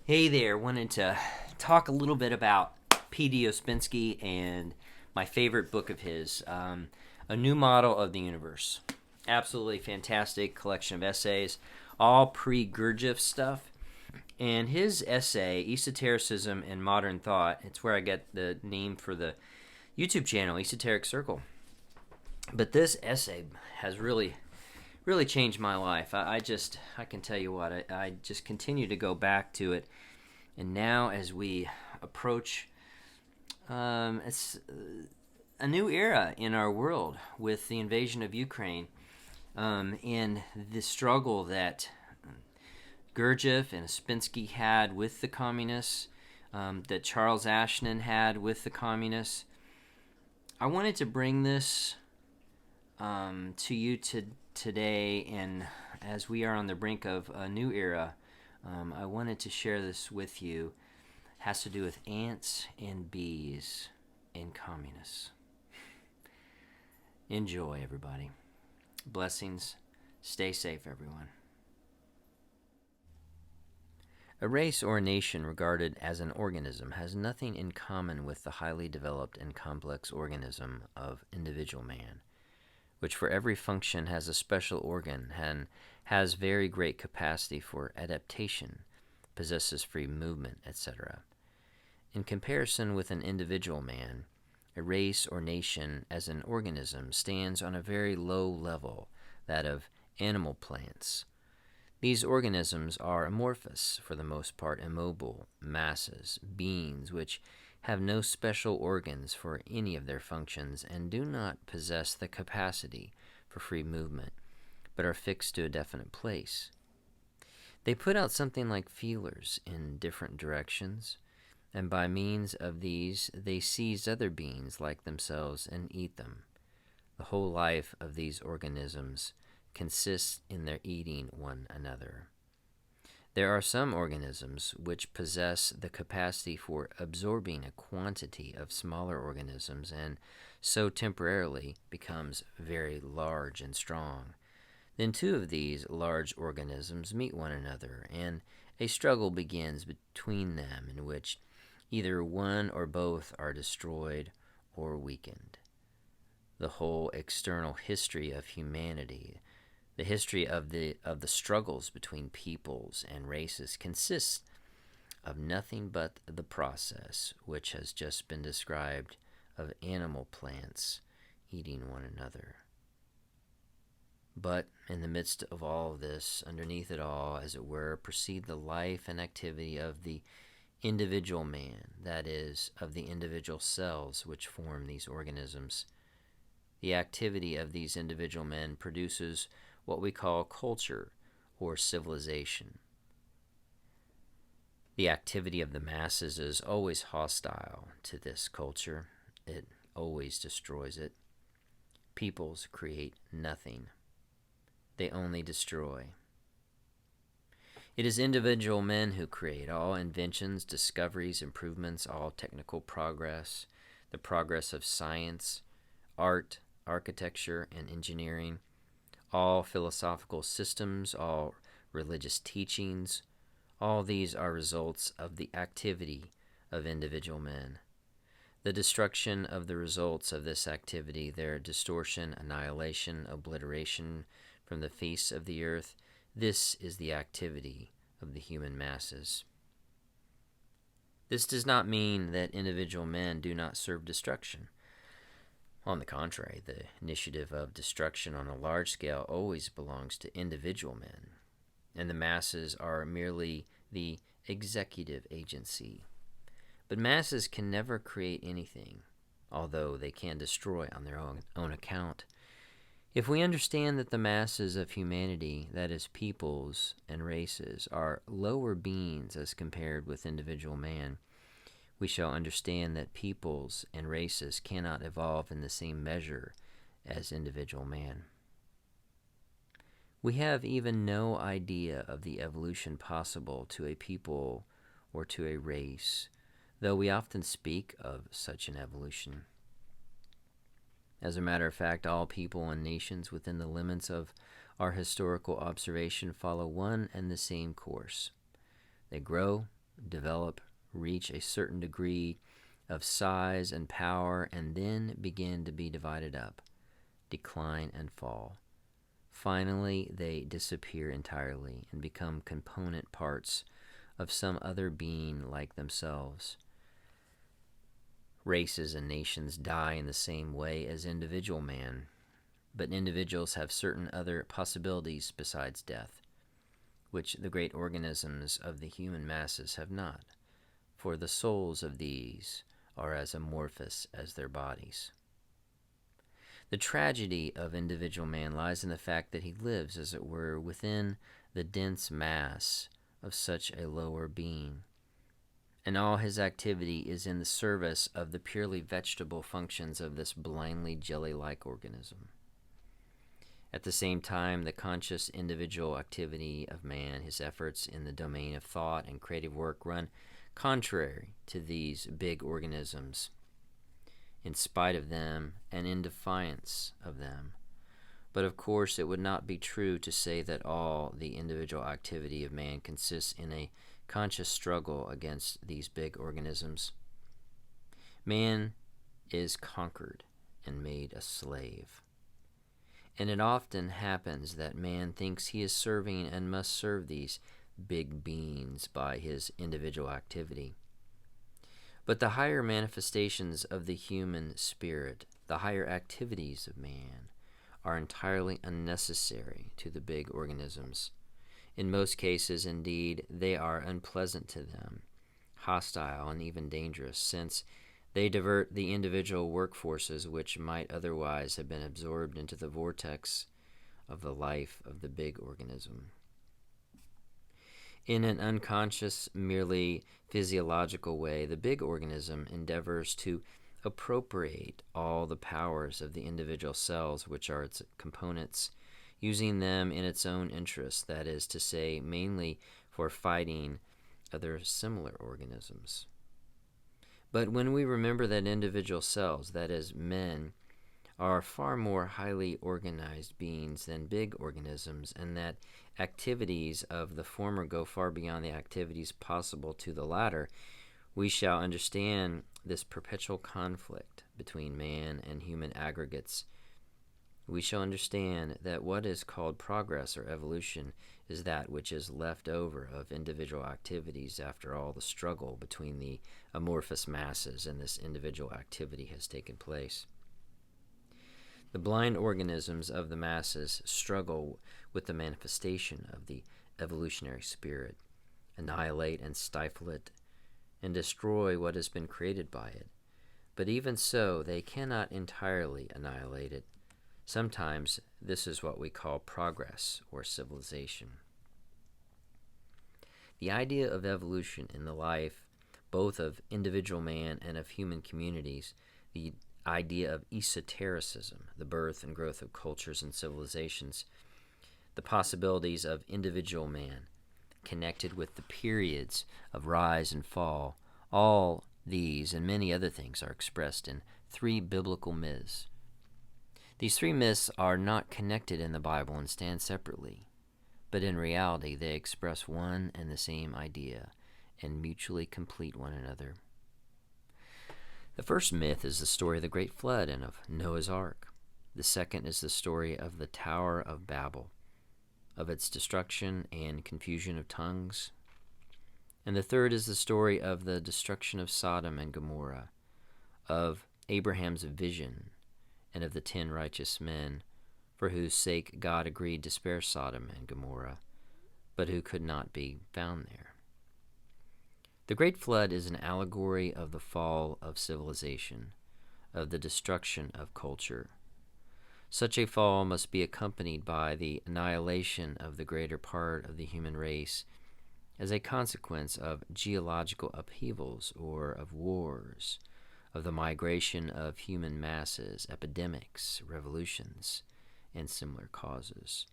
Hey there, wanted to talk a little bit about PD Ouspensky and my favorite book of his, A New Model of the Universe. Absolutely fantastic collection of essays, all pre-Gurdjieff stuff. And his essay, Esotericism and Modern Thought, it's where I get the name for the YouTube channel, Esoteric Circle. But this essay has really changed my life. I can tell you what, I just continue to go back to it. And now as we approach it's a new era in our world with the invasion of Ukraine, and the struggle that Gurdjieff and Ouspensky had with the communists, that Charles Ashton had with the communists. I wanted to bring this to you today, and as we are on the brink of a new era, I wanted to share this with you. It has to do with ants and bees and communists. Enjoy, everybody. Blessings. Stay safe, everyone. A race or a nation regarded as an organism has nothing in common with the highly developed and complex organism of individual man, which for every function has a special organ and has very great capacity for adaptation, possesses free movement, etc. In comparison with an individual man, a race or nation as an organism stands on a very low level, that of animal plants. These organisms are amorphous, for the most part immobile, masses, beings which have no special organs for any of their functions and do not possess the capacity for free movement, but are fixed to a definite place. They put out something like feelers in different directions, and by means of these they seize other beings like themselves and eat them. The whole life of these organisms consists in their eating one another. There are some organisms which possess the capacity for absorbing a quantity of smaller organisms and so temporarily becomes very large and strong. Then two of these large organisms meet one another, and a struggle begins between them in which either one or both are destroyed or weakened. The whole external history of humanity, the history of the struggles between peoples and races, consists of nothing but the process which has just been described of animal plants eating one another. But in the midst of all of this, underneath it all, as it were, proceed the life and activity of the individual man, that is, of the individual cells which form these organisms. The activity of these individual men produces what we call culture or civilization. The activity of the masses is always hostile to this culture. It always destroys it. Peoples create nothing. They only destroy. It is individual men who create all inventions, discoveries, improvements, all technical progress, the progress of science, art, architecture, and engineering, all philosophical systems, all religious teachings. All these are results of the activity of individual men. The destruction of the results of this activity, their distortion, annihilation, obliteration from the face of the earth, this is the activity of the human masses. This does not mean that individual men do not serve destruction. On the contrary, the initiative of destruction on a large scale always belongs to individual men, and the masses are merely the executive agency. But masses can never create anything, although they can destroy on their own account. If we understand that the masses of humanity, that is, peoples and races, are lower beings as compared with individual man, we shall understand that peoples and races cannot evolve in the same measure as individual man. We have even no idea of the evolution possible to a people or to a race, though we often speak of such an evolution. As a matter of fact, all people and nations within the limits of our historical observation follow one and the same course. They grow, develop, reach a certain degree of size and power, and then begin to be divided up, decline, and fall. Finally, they disappear entirely and become component parts of some other being like themselves. Races and nations die in the same way as individual man, but individuals have certain other possibilities besides death, which the great organisms of the human masses have not, for the souls of these are as amorphous as their bodies. The tragedy of individual man lies in the fact that he lives, as it were, within the dense mass of such a lower being, and all his activity is in the service of the purely vegetable functions of this blindly jelly-like organism. At the same time, the conscious individual activity of man, his efforts in the domain of thought and creative work, run contrary to these big organisms, in spite of them and in defiance of them. But of course, it would not be true to say that all the individual activity of man consists in a conscious struggle against these big organisms. Man is conquered and made a slave. And it often happens that man thinks he is serving and must serve these big beings by his individual activity. But the higher manifestations of the human spirit, the higher activities of man, are entirely unnecessary to the big organisms. In most cases, indeed, they are unpleasant to them, hostile, and even dangerous, since they divert the individual workforces which might otherwise have been absorbed into the vortex of the life of the big organism. In an unconscious, merely physiological way, the big organism endeavors to appropriate all the powers of the individual cells, which are its components, using them in its own interest, that is to say, mainly for fighting other similar organisms. But when we remember that individual cells, that is, men, are far more highly organized beings than big organisms, and that activities of the former go far beyond the activities possible to the latter, we shall understand this perpetual conflict between man and human aggregates. We shall understand that what is called progress or evolution is that which is left over of individual activities after all the struggle between the amorphous masses and this individual activity has taken place. The blind organisms of the masses struggle with the manifestation of the evolutionary spirit, annihilate and stifle it, and destroy what has been created by it. But even so, they cannot entirely annihilate it. Sometimes this is what we call progress or civilization. The idea of evolution in the life both of individual man and of human communities, the idea of esotericism, the birth and growth of cultures and civilizations, the possibilities of individual man, connected with the periods of rise and fall, all these and many other things are expressed in three biblical myths. These three myths are not connected in the Bible and stand separately, but in reality they express one and the same idea and mutually complete one another. The first myth is the story of the Great Flood and of Noah's Ark. The second is the story of the Tower of Babel, of its destruction and confusion of tongues. And the third is the story of the destruction of Sodom and Gomorrah, of Abraham's vision, and of the 10 righteous men, for whose sake God agreed to spare Sodom and Gomorrah, but who could not be found there. The Great Flood is an allegory of the fall of civilization, of the destruction of culture. Such a fall must be accompanied by the annihilation of the greater part of the human race as a consequence of geological upheavals or of wars, of the migration of human masses, epidemics, revolutions, and similar causes.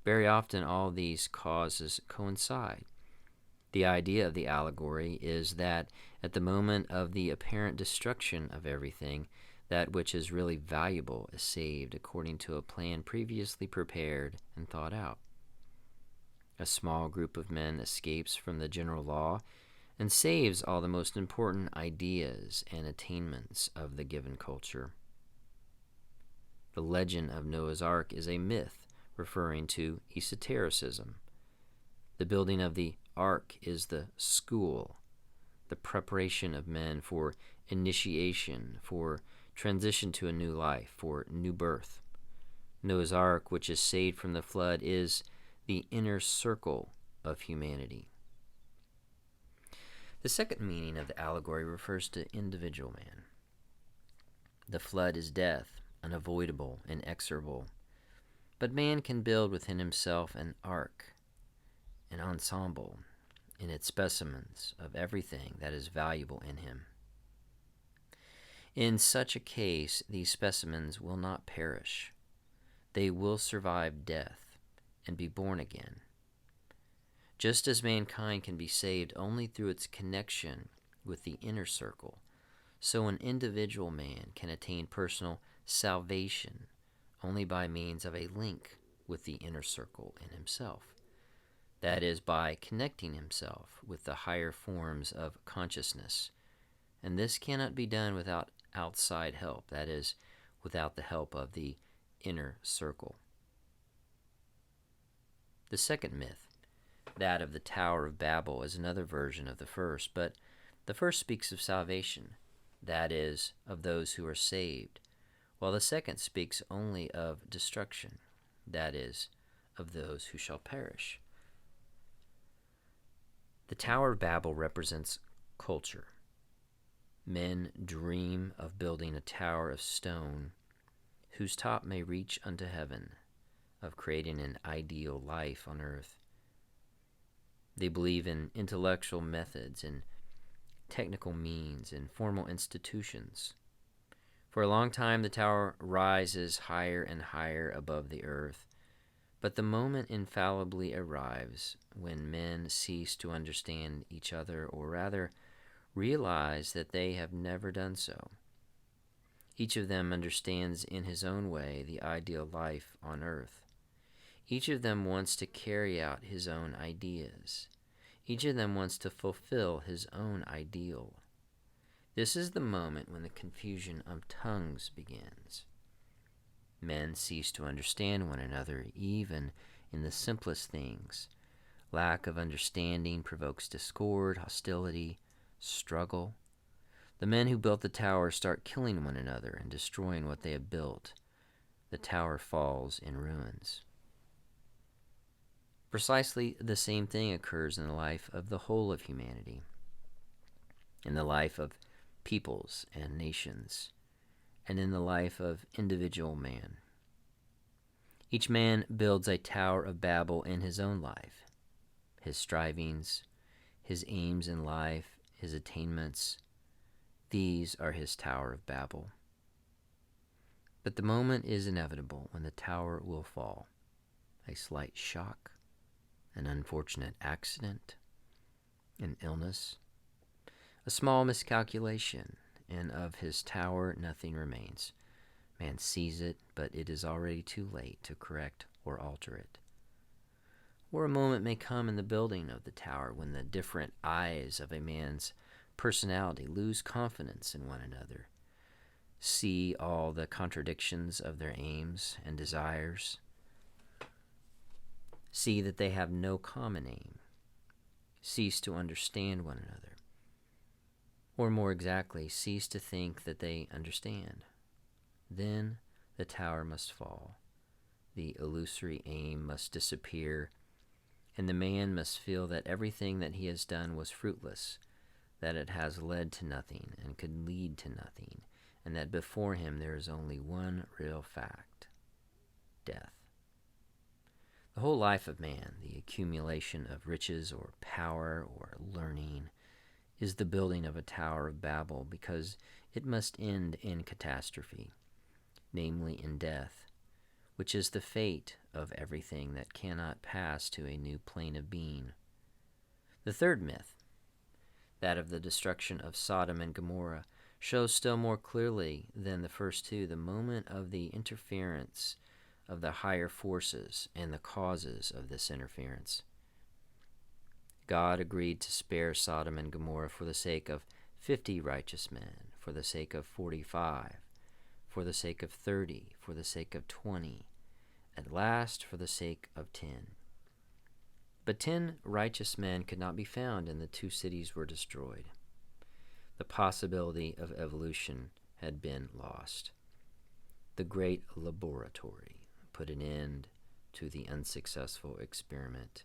Very often all these causes coincide. The idea of the allegory is that at the moment of the apparent destruction of everything, that which is really valuable is saved according to a plan previously prepared and thought out. A small group of men escapes from the general law and saves all the most important ideas and attainments of the given culture. The legend of Noah's Ark is a myth referring to esotericism. The building of the ark is the school, the preparation of men for initiation, for transition to a new life, for new birth. Noah's Ark, which is saved from the flood, is the inner circle of humanity. The second meaning of the allegory refers to individual man. The flood is death, unavoidable, inexorable. But man can build within himself an ark, an ensemble, in its specimens of everything that is valuable in him. In such a case, these specimens will not perish. They will survive death and be born again. Just as mankind can be saved only through its connection with the inner circle, so an individual man can attain personal salvation only by means of a link with the inner circle in himself. That is, by connecting himself with the higher forms of consciousness. And this cannot be done without outside help, that is, without the help of the inner circle. The second myth, that of the Tower of Babel, is another version of the first, but the first speaks of salvation, that is, of those who are saved, while the second speaks only of destruction, that is, of those who shall perish. The Tower of Babel represents culture. Men dream of building a tower of stone whose top may reach unto heaven, of creating an ideal life on earth. They believe in intellectual methods and technical means and formal institutions. For a long time, the tower rises higher and higher above the earth, but the moment infallibly arrives when men cease to understand each other, or rather realize that they have never done so. Each of them understands in his own way the ideal life on earth. Each of them wants to carry out his own ideas. Each of them wants to fulfill his own ideal. This is the moment when the confusion of tongues begins. Men cease to understand one another, even in the simplest things. Lack of understanding provokes discord, hostility, struggle. The men who built the tower start killing one another and destroying what they have built. The tower falls in ruins. Precisely the same thing occurs in the life of the whole of humanity, in the life of peoples and nations, and in the life of individual man. Each man builds a Tower of Babel in his own life, his strivings, his aims in life, his attainments. These are his Tower of Babel. But the moment is inevitable when the tower will fall. A slight shock, an unfortunate accident, an illness, a small miscalculation, and of his tower nothing remains. Man sees it, but it is already too late to correct or alter it. Or a moment may come in the building of the tower when the different eyes of a man's personality lose confidence in one another, see all the contradictions of their aims and desires, see that they have no common aim, cease to understand one another, or more exactly, cease to think that they understand. Then the tower must fall, the illusory aim must disappear, and the man must feel that everything that he has done was fruitless, that it has led to nothing and could lead to nothing, and that before him there is only one real fact: death. The whole life of man, the accumulation of riches or power or learning, is the building of a Tower of Babel, because it must end in catastrophe, namely in death, which is the fate of everything that cannot pass to a new plane of being. The third myth, that of the destruction of Sodom and Gomorrah, shows still more clearly than the first two the moment of the interference of the higher forces and the causes of this interference. God agreed to spare Sodom and Gomorrah for the sake of 50 righteous men, for the sake of 45, for the sake of 30, for the sake of 20, at last for the sake of 10. But 10 righteous men could not be found, and the 2 cities were destroyed. The possibility of evolution had been lost. The great laboratory put an end to the unsuccessful experiment.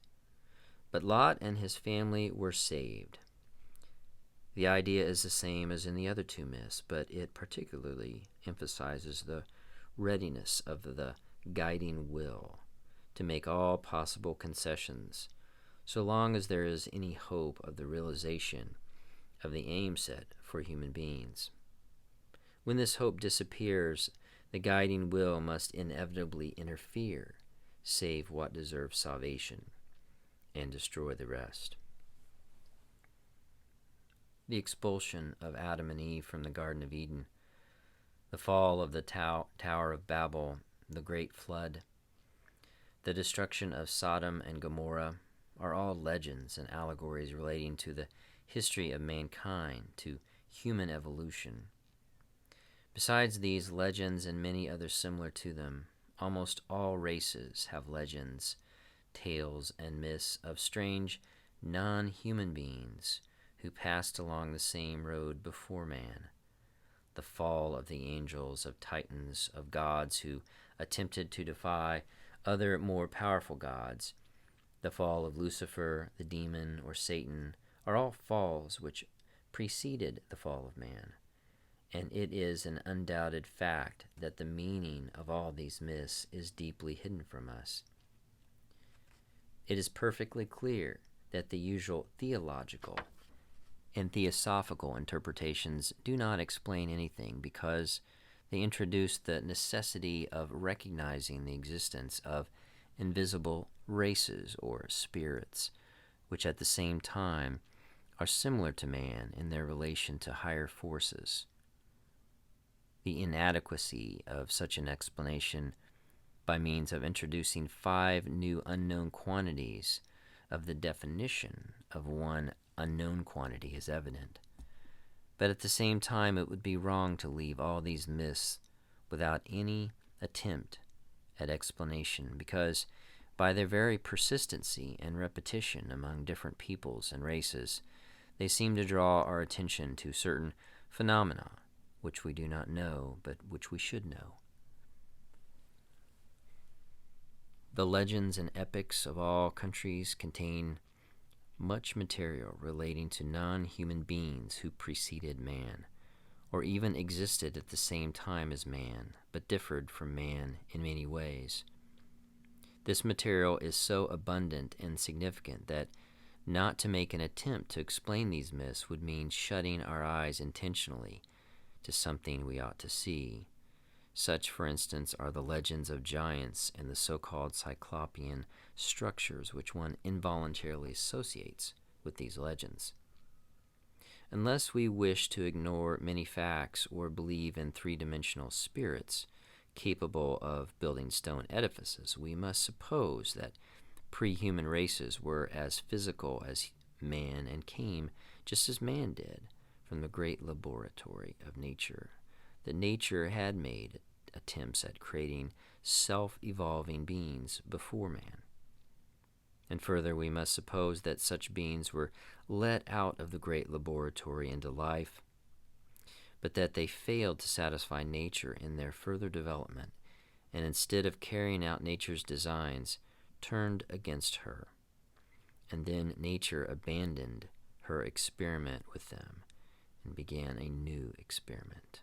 But Lot and his family were saved. The idea is the same as in the other 2 myths, but it particularly emphasizes the readiness of the guiding will to make all possible concessions, so long as there is any hope of the realization of the aim set for human beings. When this hope disappears, the guiding will must inevitably interfere, save what deserves salvation, and destroy the rest. The expulsion of Adam and Eve from the Garden of Eden, the fall of the Tower of Babel, the Great Flood, the destruction of Sodom and Gomorrah are all legends and allegories relating to the history of mankind, to human evolution. Besides these legends and many others similar to them, almost all races have legends, tales, and myths of strange, non-human beings who passed along the same road before man. The fall of the angels, of titans, of gods who attempted to defy other more powerful gods, the fall of Lucifer, the demon, or Satan, are all falls which preceded the fall of man. And it is an undoubted fact that the meaning of all these myths is deeply hidden from us. It is perfectly clear that the usual theological and theosophical interpretations do not explain anything, because they introduce the necessity of recognizing the existence of invisible races or spirits, which at the same time are similar to man in their relation to higher forces. The inadequacy of such an explanation by means of introducing 5 new unknown quantities of the definition of one unknown quantity is evident. But at the same time, it would be wrong to leave all these myths without any attempt at explanation, because by their very persistency and repetition among different peoples and races, they seem to draw our attention to certain phenomena which we do not know, but which we should know. The legends and epics of all countries contain much material relating to non-human beings who preceded man, or even existed at the same time as man, but differed from man in many ways. This material is so abundant and significant that not to make an attempt to explain these myths would mean shutting our eyes intentionally to something we ought to see. Such, for instance, are the legends of giants and the so-called cyclopean structures which one involuntarily associates with these legends. Unless we wish to ignore many facts or believe in 3-dimensional spirits capable of building stone edifices, we must suppose that pre-human races were as physical as man and came just as man did from the great laboratory of nature. That nature had made attempts at creating self-evolving beings before man. And further, we must suppose that such beings were let out of the great laboratory into life, but that they failed to satisfy nature in their further development, and instead of carrying out nature's designs, turned against her. And then nature abandoned her experiment with them and began a new experiment.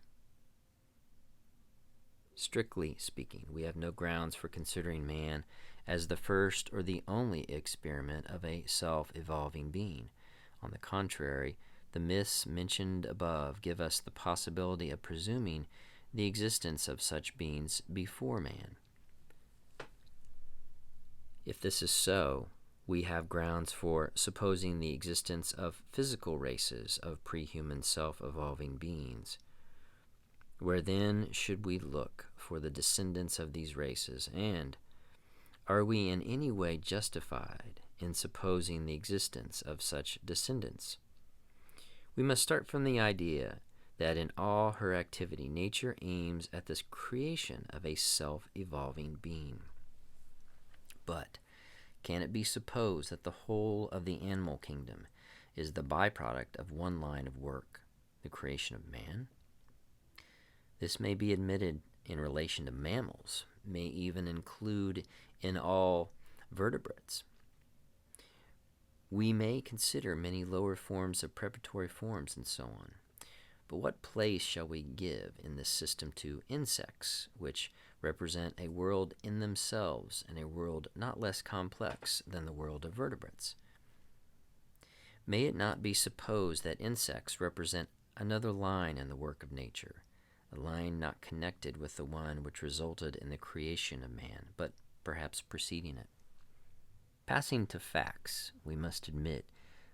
Strictly speaking, we have no grounds for considering man as the first or the only experiment of a self-evolving being. On the contrary, the myths mentioned above give us the possibility of presuming the existence of such beings before man. If this is so, we have grounds for supposing the existence of physical races of pre-human self-evolving beings. Where then should we look for the descendants of these races, and are we in any way justified in supposing the existence of such descendants. We must start from the idea that in all her activity, nature aims at this creation of a self-evolving being. But can it be supposed that the whole of the animal kingdom is the byproduct of one line of work, the creation of man? This may be admitted in relation to mammals, may even include in all vertebrates. We may consider many lower forms of preparatory forms and so on. But what place shall we give in this system to insects, which represent a world in themselves and a world not less complex than the world of vertebrates? May it not be supposed that insects represent another line in the work of nature, a line not connected with the one which resulted in the creation of man, but perhaps preceding it? Passing to facts, we must admit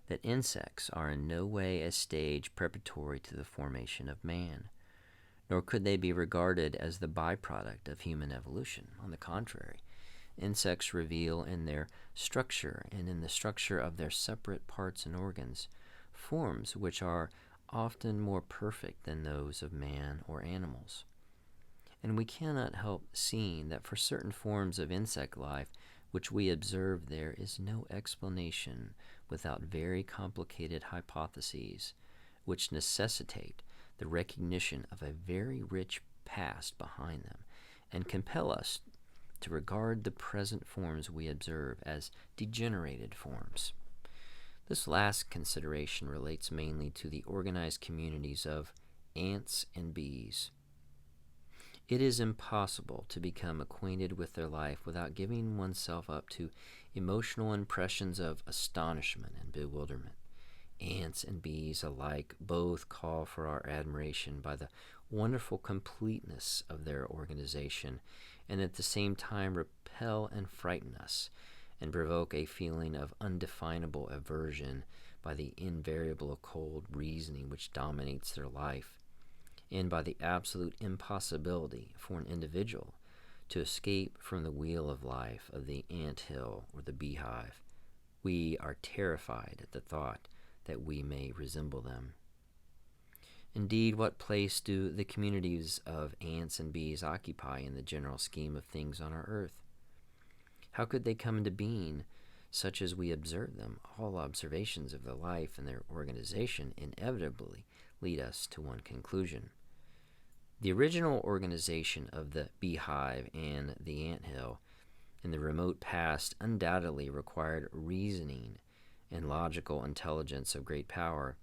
that insects are in no way a stage preparatory to the formation of man, nor could they be regarded as the byproduct of human evolution. On the contrary, insects reveal in their structure and in the structure of their separate parts and organs forms which are often more perfect than those of man or animals. And we cannot help seeing that for certain forms of insect life which we observe, there is no explanation without very complicated hypotheses which necessitate the recognition of a very rich past behind them and compel us to regard the present forms we observe as degenerated forms. This last consideration relates mainly to the organized communities of ants and bees. It is impossible to become acquainted with their life without giving oneself up to emotional impressions of astonishment and bewilderment. Ants and bees alike both call for our admiration by the wonderful completeness of their organization, and at the same time repel and frighten us, and provoke a feeling of undefinable aversion by the invariable cold reasoning which dominates their life, and by the absolute impossibility for an individual to escape from the wheel of life of the ant-hill or the beehive. We are terrified at the thought that we may resemble them. Indeed, what place do the communities of ants and bees occupy in the general scheme of things on our earth? How could they come into being such as we observe them? All observations of their life and their organization inevitably lead us to one conclusion. The original organization of the beehive and the anthill in the remote past undoubtedly required reasoning and logical intelligence of great power,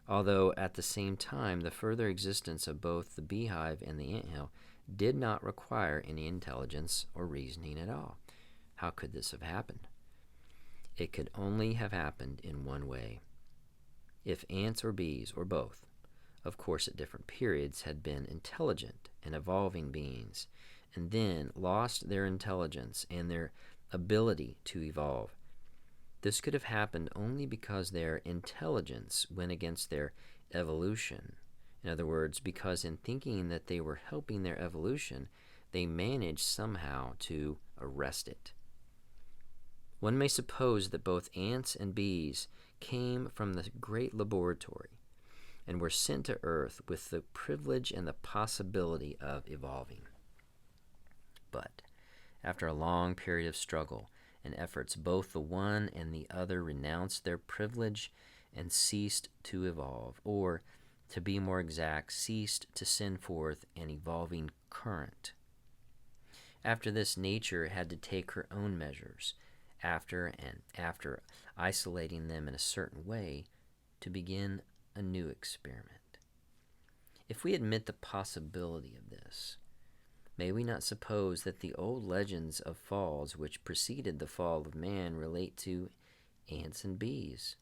although at the same time the further existence of both the beehive and the anthill did not require any intelligence or reasoning at all. How could this have happened? It could only have happened in one way. If ants or bees, or both, of course at different periods, had been intelligent and evolving beings, and then lost their intelligence and their ability to evolve, this could have happened only because their intelligence went against their evolution. In other words, because in thinking that they were helping their evolution, they managed somehow to arrest it. One may suppose that both ants and bees came from the great laboratory and were sent to Earth with the privilege and the possibility of evolving. But after a long period of struggle and efforts, both the one and the other renounced their privilege and ceased to evolve, or, to be more exact, ceased to send forth an evolving current. After this, nature had to take her own measures, after isolating them in a certain way, to begin a new experiment. If we admit the possibility of this, may we not suppose that the old legends of falls which preceded the fall of man relate to ants and bees?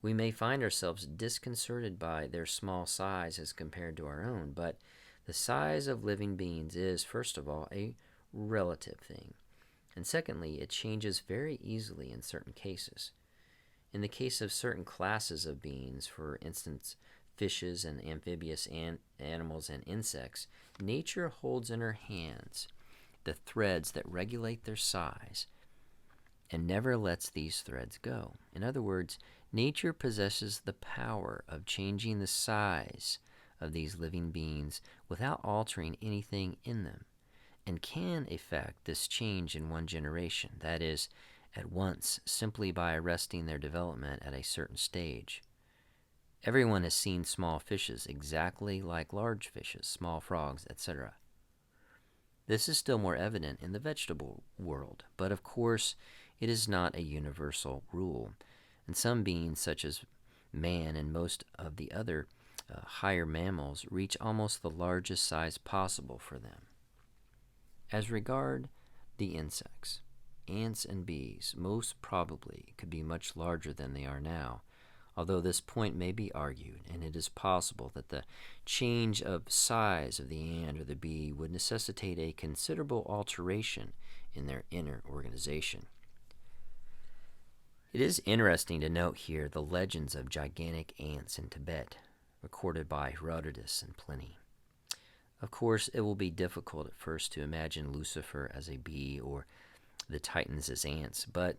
We may find ourselves disconcerted by their small size as compared to our own, but the size of living beings is, first of all, a relative thing, and secondly, it changes very easily in certain cases. In the case of certain classes of beings, for instance, fishes and amphibious animals and insects, nature holds in her hands the threads that regulate their size, and never lets these threads go. In other words, nature possesses the power of changing the size of these living beings without altering anything in them, and can effect this change in one generation, that is, at once, simply by arresting their development at a certain stage. Everyone has seen small fishes exactly like large fishes, small frogs, etc. This is still more evident in the vegetable world, but of course it is not a universal rule, and some beings such as man and most of the other higher mammals reach almost the largest size possible for them. As regard the insects, ants and bees most probably could be much larger than they are now, although this point may be argued, and it is possible that the change of size of the ant or the bee would necessitate a considerable alteration in their inner organization. It is interesting to note here the legends of gigantic ants in Tibet, recorded by Herodotus and Pliny. Of course, it will be difficult at first to imagine Lucifer as a bee or the Titans as ants, but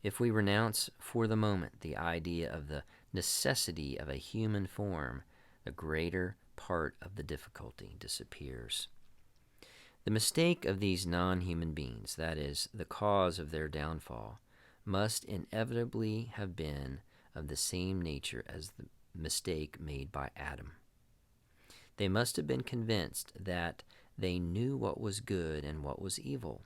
if we renounce for the moment the idea of the necessity of a human form, the greater part of the difficulty disappears. The mistake of these non-human beings, that is, the cause of their downfall, must inevitably have been of the same nature as the mistake made by Adam. They must have been convinced that they knew what was good and what was evil,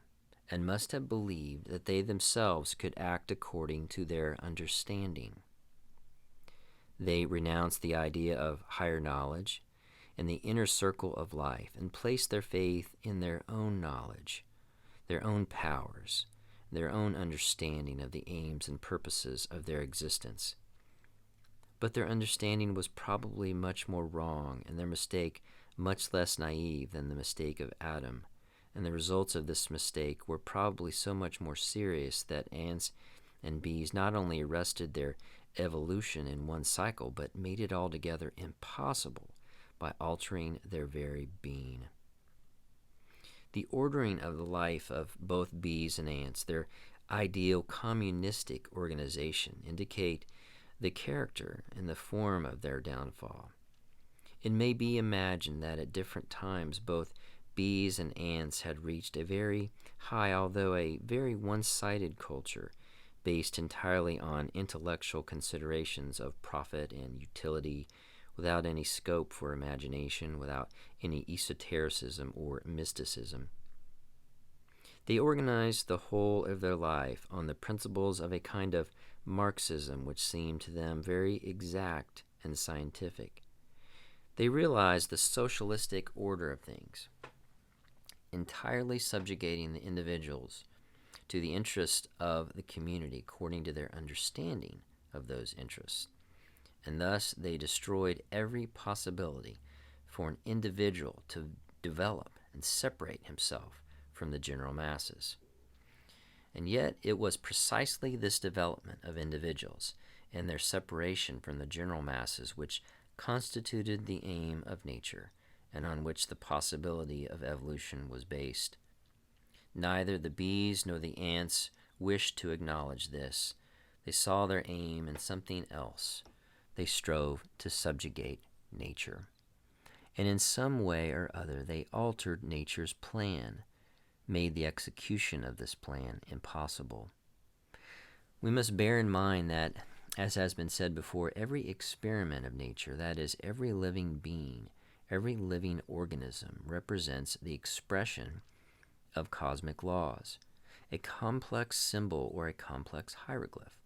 and must have believed that they themselves could act according to their understanding. They renounced the idea of higher knowledge and the inner circle of life and placed their faith in their own knowledge, their own powers, their own understanding of the aims and purposes of their existence. But their understanding was probably much more wrong, and their mistake much less naive than the mistake of Adam, and the results of this mistake were probably so much more serious that ants and bees not only arrested their evolution in one cycle, but made it altogether impossible by altering their very being. The ordering of the life of both bees and ants, their ideal communistic organization, indicate the character and the form of their downfall. It may be imagined that at different times both bees and ants had reached a very high, although a very one-sided culture, based entirely on intellectual considerations of profit and utility, without any scope for imagination, without any esotericism or mysticism. They organized the whole of their life on the principles of a kind of Marxism which seemed to them very exact and scientific. They realized the socialistic order of things, entirely subjugating the individuals to the interests of the community according to their understanding of those interests. And thus they destroyed every possibility for an individual to develop and separate himself from the general masses. And yet it was precisely this development of individuals and their separation from the general masses which constituted the aim of nature, and on which the possibility of evolution was based. Neither the bees nor the ants wished to acknowledge this. They saw their aim in something else. They strove to subjugate nature. And in some way or other they altered nature's plan, made the execution of this plan impossible. We must bear in mind that, as has been said before, every experiment of nature, that is, every living being, every living organism, represents the expression of cosmic laws, a complex symbol or a complex hieroglyph.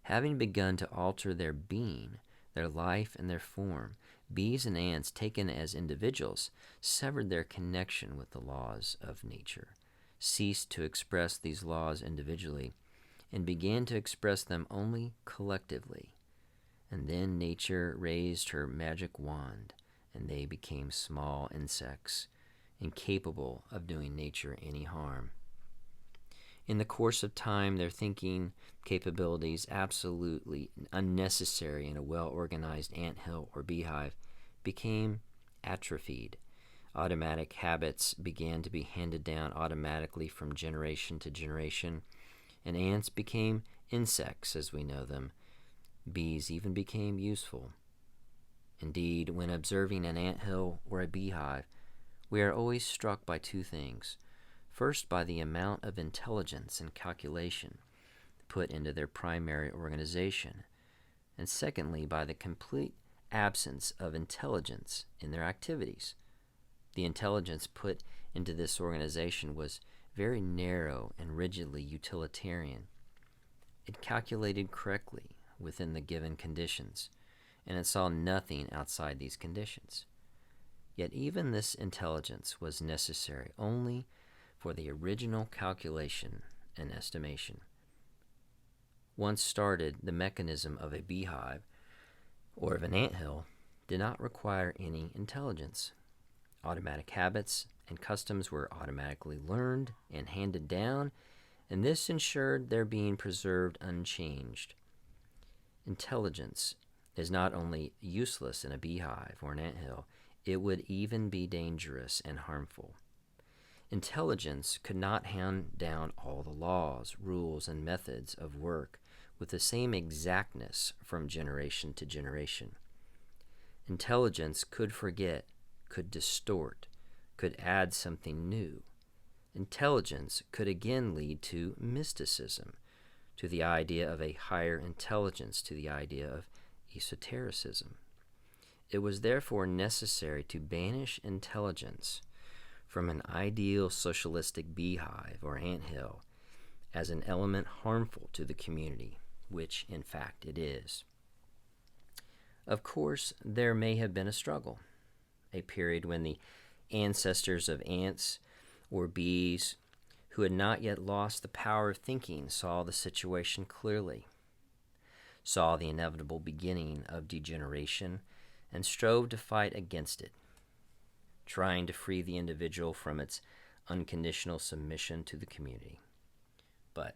Having begun to alter their being, their life, and their form, bees and ants, taken as individuals, severed their connection with the laws of nature, ceased to express these laws individually, and began to express them only collectively. And then nature raised her magic wand, and they became small insects, incapable of doing nature any harm. In the course of time, their thinking capabilities, absolutely unnecessary in a well-organized anthill or beehive, became atrophied. Automatic habits began to be handed down automatically from generation to generation, and ants became insects as we know them. Bees even became useful. Indeed, when observing an anthill or a beehive, we are always struck by two things. First, by the amount of intelligence and calculation put into their primary organization, and secondly, by the complete absence of intelligence in their activities. The intelligence put into this organization was very narrow and rigidly utilitarian. It calculated correctly within the given conditions, and it saw nothing outside these conditions. Yet even this intelligence was necessary only for the original calculation and estimation. Once started, the mechanism of a beehive or of an anthill did not require any intelligence. Automatic habits and customs were automatically learned and handed down, and this ensured their being preserved unchanged. Intelligence is not only useless in a beehive or an anthill, it would even be dangerous and harmful. Intelligence could not hand down all the laws, rules, and methods of work with the same exactness from generation to generation. Intelligence could forget, could distort, could add something new. Intelligence could again lead to mysticism, to the idea of a higher intelligence, to the idea of esotericism. It was therefore necessary to banish intelligence from an ideal socialistic beehive or anthill as an element harmful to the community, which in fact it is. Of course, there may have been a struggle, a period when the ancestors of ants or bees who had not yet lost the power of thinking saw the situation clearly, saw the inevitable beginning of degeneration, and strove to fight against it, trying to free the individual from its unconditional submission to the community. But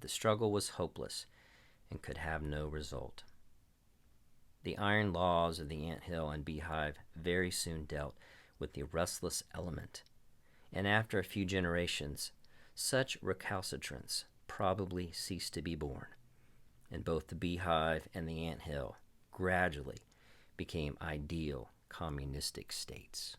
the struggle was hopeless and could have no result. The iron laws of the anthill and beehive very soon dealt with the restless element, and after a few generations, such recalcitrance probably ceased to be born, and both the beehive and the anthill gradually became ideal communistic states.